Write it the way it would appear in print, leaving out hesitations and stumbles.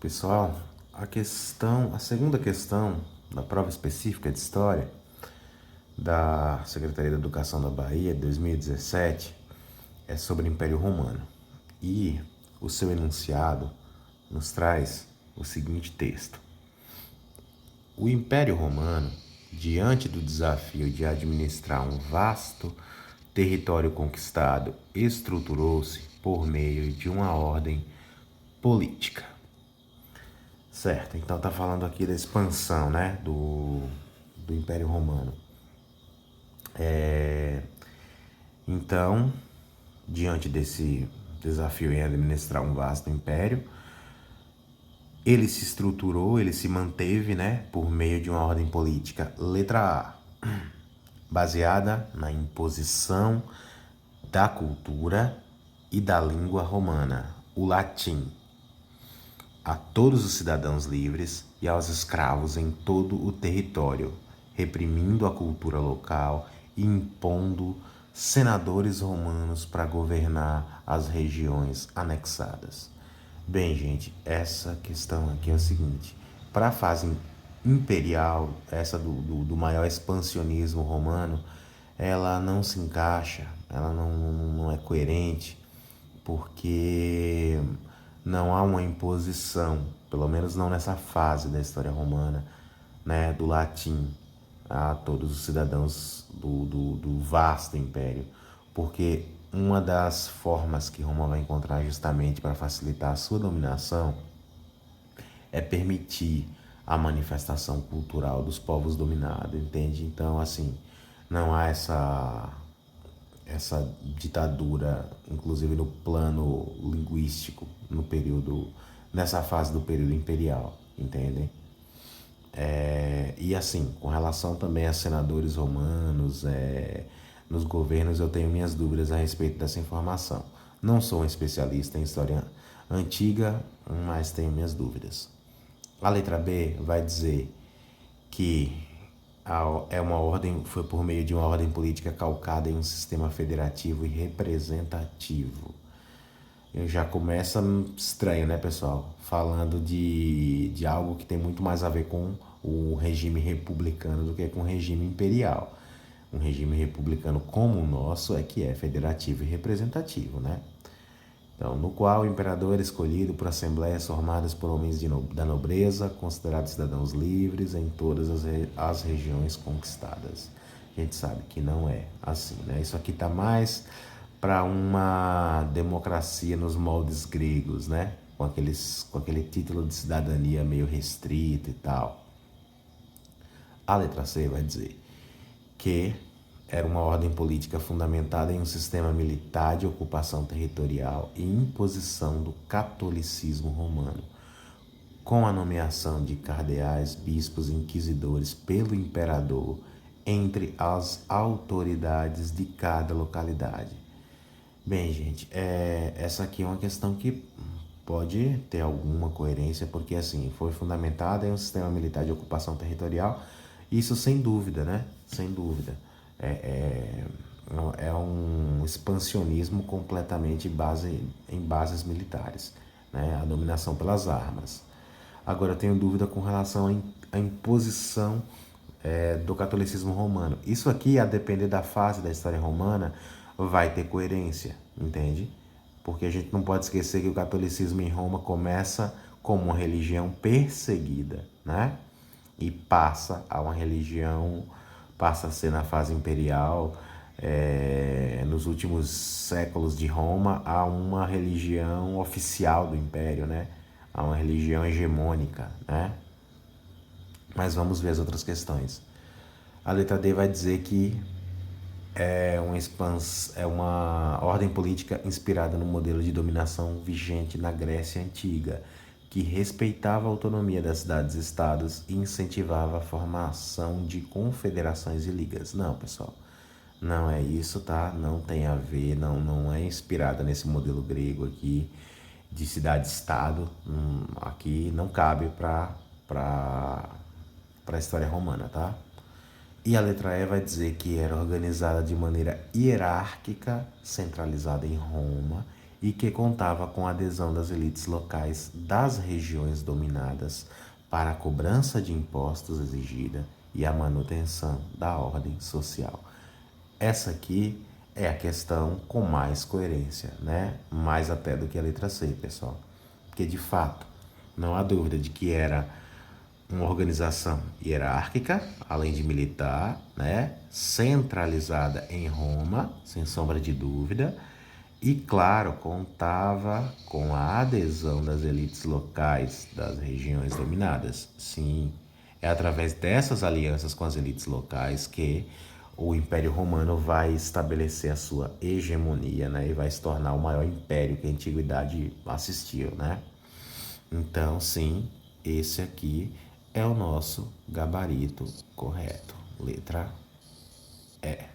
Pessoal, a segunda questão da prova específica de História da Secretaria da Educação da Bahia, de 2017, é sobre o Império Romano. E o seu enunciado nos traz o seguinte texto: o Império Romano, diante do desafio de administrar um vasto território conquistado, estruturou-se por meio de uma ordem política. Certo, então tá falando aqui da expansão, né, do Império Romano. Então, diante desse desafio em administrar um vasto império, ele se estruturou, ele se manteve, né, por meio de uma ordem política. Letra A, baseada na imposição da cultura e da língua romana, o latim, a todos os cidadãos livres e aos escravos em todo o território, reprimindo a cultura local e impondo senadores romanos para governar as regiões anexadas. Bem, gente, essa questão aqui é o seguinte: para a fase imperial, essa do maior expansionismo romano, ela não se encaixa, ela não é coerente, porque não há uma imposição, pelo menos não nessa fase da história romana, né, do latim a todos os cidadãos do vasto império, porque uma das formas que Roma vai encontrar justamente para facilitar a sua dominação é permitir a manifestação cultural dos povos dominados, entende? Então, assim, não há essa ditadura, inclusive no plano linguístico, nessa fase do período imperial, entendem? E assim, com relação também a senadores romanos, nos governos, eu tenho minhas dúvidas a respeito dessa informação. Não sou um especialista em história antiga, mas tenho minhas dúvidas. A letra B vai dizer que foi por meio de uma ordem política calcada em um sistema federativo e representativo. Já começa estranho, né, pessoal? Falando de algo que tem muito mais a ver com o regime republicano do que com o regime imperial. Um regime republicano como o nosso é que é federativo e representativo, né? Então, no qual o imperador era escolhido por assembleias formadas por homens da nobreza, considerados cidadãos livres em todas as regiões conquistadas. A gente sabe que não é assim, né? Isso aqui está mais para uma democracia nos moldes gregos, né? Com aquele título de cidadania meio restrito e tal. A letra C vai dizer que era uma ordem política fundamentada em um sistema militar de ocupação territorial e imposição do catolicismo romano, com a nomeação de cardeais, bispos e inquisidores pelo imperador entre as autoridades de cada localidade. Bem, gente, essa aqui é uma questão que pode ter alguma coerência, porque assim, foi fundamentada em um sistema militar de ocupação territorial, isso sem dúvida, né? Sem dúvida. É um expansionismo completamente em bases militares, né? A dominação pelas armas. Agora, eu tenho dúvida com relação à imposição do catolicismo romano. Isso aqui, a depender da fase da história romana, vai ter coerência, entende? Porque a gente não pode esquecer que o catolicismo em Roma começa como uma religião perseguida, né? E passa a ser na fase imperial, nos últimos séculos de Roma, a uma religião oficial do império, né? A uma religião hegemônica, né? Mas vamos ver as outras questões. A letra D vai dizer que é uma ordem política inspirada no modelo de dominação vigente na Grécia Antiga, que respeitava a autonomia das cidades-estados e incentivava a formação de confederações e ligas. Não, pessoal, não é isso, tá? Não tem a ver, não é inspirada nesse modelo grego aqui de cidade-estado. Aqui não cabe para a história romana, tá? E a letra E vai dizer que era organizada de maneira hierárquica, centralizada em Roma e que contava com a adesão das elites locais das regiões dominadas para a cobrança de impostos exigida e a manutenção da ordem social. Essa aqui é a questão com mais coerência, né? Mais até do que a letra C, pessoal. Porque de fato, não há dúvida de que era uma organização hierárquica, além de militar, né? Centralizada em Roma, sem sombra de dúvida, e claro, contava com a adesão das elites locais das regiões dominadas. Sim, é através dessas alianças com as elites locais que o Império Romano vai estabelecer a sua hegemonia, né? E vai se tornar o maior império que a antiguidade assistiu, né? Então, sim, esse aqui é o nosso gabarito correto. Letra E.